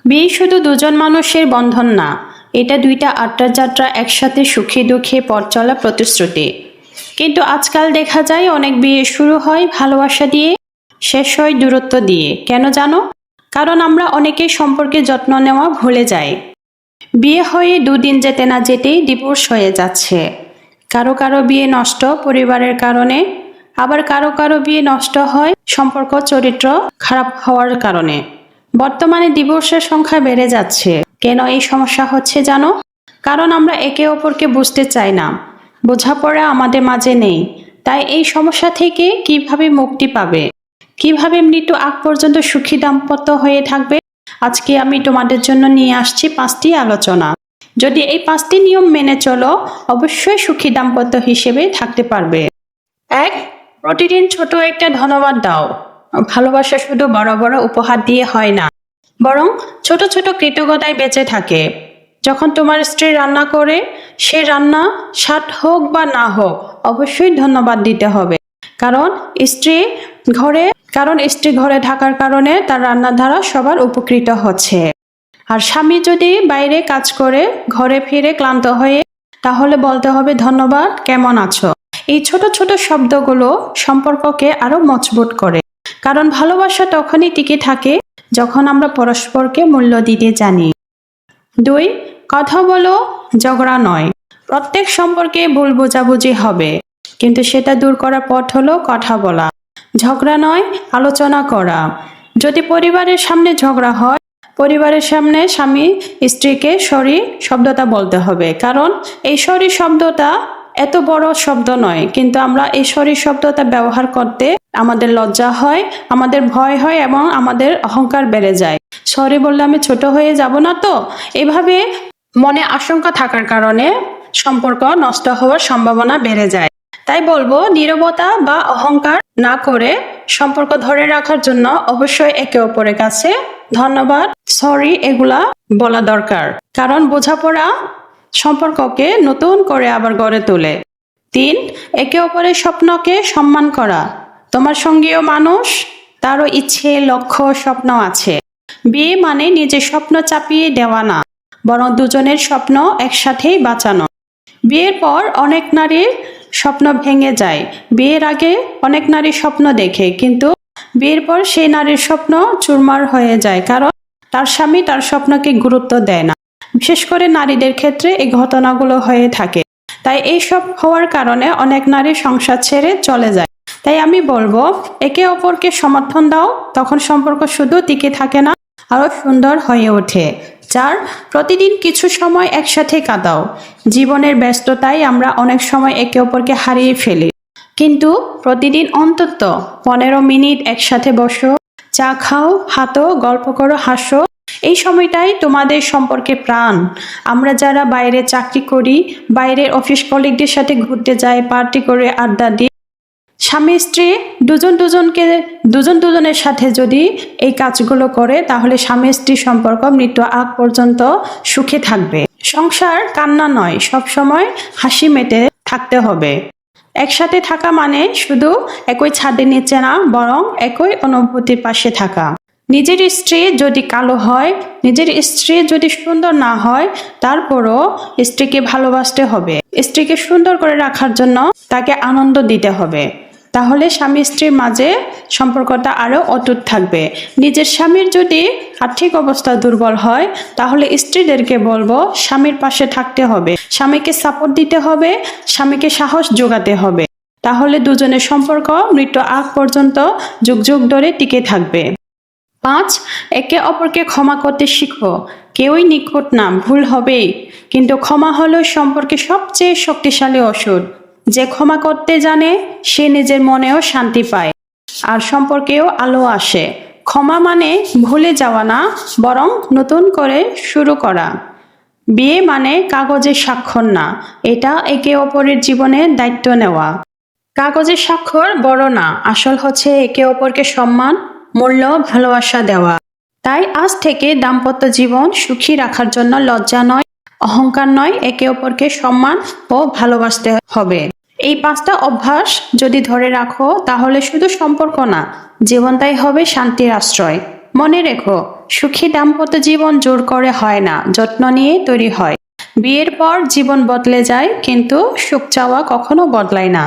বিয়ে শুধু দুজন মানুষের বন্ধন না, এটা দুইটা আড্ডার যাত্রা, একসাথে সুখে দুঃখে পথ চলা প্রতিশ্রুতি। কিন্তু আজকাল দেখা যায় অনেক বিয়ে শুরু হয় ভালোবাসা দিয়ে, শেষ হয় দূরত্ব দিয়ে। কেন জানো? কারণ আমরা অনেকেই সম্পর্কে যত্ন নেওয়া ভুলে যাই। বিয়ে হয়ে দুদিন যেতে না যেতেই ডিভোর্স হয়ে যাচ্ছে। কারো কারো বিয়ে নষ্ট পরিবারের কারণে, আবার কারো কারো বিয়ে নষ্ট হয় সম্পর্ক চরিত্র খারাপ হওয়ার কারণে। বর্তমানে ডিভোর্সের সংখ্যা বেড়ে যাচ্ছে। কেন এই সমস্যা হচ্ছে জানো? কারণ আমরা একে অপরকে বুঝতে চাই না, বোঝাপড়া আমাদের মাঝে নেই। তাই এই সমস্যা থেকে কিভাবে মুক্তি পাবে, কিভাবে মৃত্যু আগ পর্যন্ত সুখী দাম্পত্য হয়ে থাকবে, আজকে আমি তোমাদের জন্য নিয়ে আসছি 5টি আলোচনা। যদি এই 5টি নিয়ম মেনে চলো, অবশ্যই সুখী দাম্পত্য হিসেবে থাকতে পারবে। 1. প্রতিদিন ছোট একটা ধন্যবাদ দাও। ভালোবাসা শুধু বড় বড় উপহার দিয়ে হয় না, বরং ছোট ছোট কৃতজ্ঞতায় বেঁচে থাকে। যখন তোমার স্ত্রী রান্না করে, সে রান্না স্বাদ হোক বা না হোক, অবশ্যই ধন্যবাদ দিতে হবে। কারণ স্ত্রী ঘরে স্ত্রী ঘরে থাকার কারণে তার রান্নার দ্বারা সবার উপকৃত হচ্ছে। আর স্বামী যদি বাইরে কাজ করে ঘরে ফিরে ক্লান্ত হয়ে, তাহলে বলতে হবে ধন্যবাদ, কেমন আছো। এই ছোট ছোট শব্দগুলো সম্পর্ককে আরো মজবুত করে। কারণ ভালোবাসা তখনই টিকে থাকে যখন আমরা পরস্পরকে মূল্য দিতে জানি। 2. কথা বলো, ঝগড়া নয়। প্রত্যেক সম্পর্কে ভুল বোঝাবুঝি হবে, কিন্তু সেটা দূর করার পথ হলো কথা বলা। ঝগড়া নয়, আলোচনা করা। যদি পরিবারের সামনে ঝগড়া হয়, পরিবারের সামনে স্বামী স্ত্রীকে সরি শব্দটা বলতে হবে। কারণ এই সরি শব্দটা এত বড় শব্দ নয়, কিন্তু আমরা এই সরি শব্দটা ব্যবহার করতে আমাদের লজ্জা হয়, আমাদের ভয় হয় এবং আমাদের অহংকার বেড়ে যায়। সরি বললে আমি ছোট হয়ে যাব না তো, এভাবে মনে আশঙ্কা থাকার কারণে সম্পর্ক নষ্ট হওয়ার সম্ভাবনা বেড়ে যায়। তাই বলবো, নীরবতা বা অহংকার না করে সম্পর্ক ধরে রাখার জন্য অবশ্যই একে অপরের কাছে ধন্যবাদ, সরি এগুলা বলা দরকার। কারণ বোঝাপড়া সম্পর্ককে নতুন করে আবার গড়ে তোলে। 3. একে অপরের স্বপ্নকে সম্মান করা। তোমার সঙ্গীও মানুষ, তারও ইচ্ছে, লক্ষ্য, স্বপ্ন আছে। বিয়ে মানে নিজের স্বপ্ন চাপিয়ে দেওয়া না, বরং দুজনের স্বপ্ন একসাথেই বাঁচানো। বিয়ের পর অনেক নারীর স্বপ্ন ভেঙে যায়। বিয়ের আগে অনেক নারী স্বপ্ন দেখে, কিন্তু বিয়ের পর সেই নারীর স্বপ্ন চুরমার হয়ে যায়, কারণ তার স্বামী তার স্বপ্নকে গুরুত্ব দেয় না। বিশেষ করে নারীদের ক্ষেত্রে এই ঘটনাগুলো হয়ে থাকে। তাই এইসব হওয়ার কারণে অনেক নারী সংসার ছেড়ে চলে যায়। তাই আমি বলবো, একে অপরকে সমর্থন দাও, তখন সম্পর্ক শুধু টিকে থাকে না, আরো সুন্দর হয়ে ওঠে। 4. প্রতিদিন কিছু সময় একসাথে কাটাও। জীবনের ব্যস্ততায় আমরা অনেক সময় একে অপরকে হারিয়ে ফেলি, কিন্তু প্রতিদিন অন্তত 15 মিনিট একসাথে বসো, চা খাও, হাঁটো, গল্প করো, হাসো। এই সময়টাই তোমাদের সম্পর্কে প্রাণ। আমরা যারা বাইরে চাকরি করি, বাইরের অফিস কলিগদের সাথে ঘুরতে যাই, পার্টি করে, আড্ডা দিই, স্বামী স্ত্রী দুজন দুজনের সাথে যদি এই কাজগুলো করে, তাহলে স্বামী স্ত্রী সম্পর্ক মৃত্যু আগ পর্যন্ত সুখে থাকবে। সংসার কান্না নয়, সবসময় হাসি মেতে থাকতে হবে। একসাথে থাকা মানে শুধু একই ছাদের নিচে না, বরং একই অনুভূতির পাশে থাকা। নিজের স্ত্রী যদি কালো হয়, নিজের স্ত্রী যদি সুন্দর না হয়, তারপরও স্ত্রীকে ভালোবাসতে হবে। স্ত্রীকে সুন্দর করে রাখার জন্য তাকে আনন্দ দিতে হবে। তাহলে স্বামী স্ত্রীর মাঝে সম্পর্কটা আরো অটুট থাকবে। নিজের স্বামীর যদি আর্থিক অবস্থা দুর্বল হয়, তাহলে স্ত্রীদেরকে বলবো স্বামীর পাশে থাকতে হবে, স্বামীকে সাপোর্ট দিতে হবে, স্বামীকে সাহস যোগাতে হবে। তাহলে দুজনের সম্পর্ক মৃত্যু আগ পর্যন্ত যুগ যুগ ধরে টিকে থাকবে। 5. একে অপরকে ক্ষমা করতে শিখো। কেউই নিখুঁত না, ভুল হবেই, কিন্তু ক্ষমা হলো সম্পর্কে সবচেয়ে শক্তিশালী ওষুধ। যে ক্ষমা করতে জানে সে নিজের মনেও শান্তি পায়, আর সম্পর্কেও আলো আসে। ক্ষমা মানে ভুলে যাওয়া না, বরং নতুন করে শুরু করা। বিয়ে মানে কাগজের স্বাক্ষর না, এটা একে অপরের জীবনে দায়িত্ব নেওয়া। কাগজের স্বাক্ষর বড় না, আসল হচ্ছে একে অপরকে সম্মান, মূল্য, ভালোবাসা দেওয়া। তাই আজ থেকে দাম্পত্য জীবন সুখী রাখার জন্য লজ্জা নয়, অহংকার নয়, একে অপরকে সম্মান ও ভালোবাসতে হবে। এই 5টা অভ্যাস যদি ধরে রাখো, তাহলে শুধু সম্পর্ক না, জীবনটাই হবে শান্তির আশ্রয়। মনে রেখো, সুখী দাম্পত্য জীবন জোর করে হয় না, যত্ন নিয়ে তৈরি হয়। বিয়ের পর জীবন বদলে যায়, কিন্তু সুখ চাওয়া কখনো বদলায় না।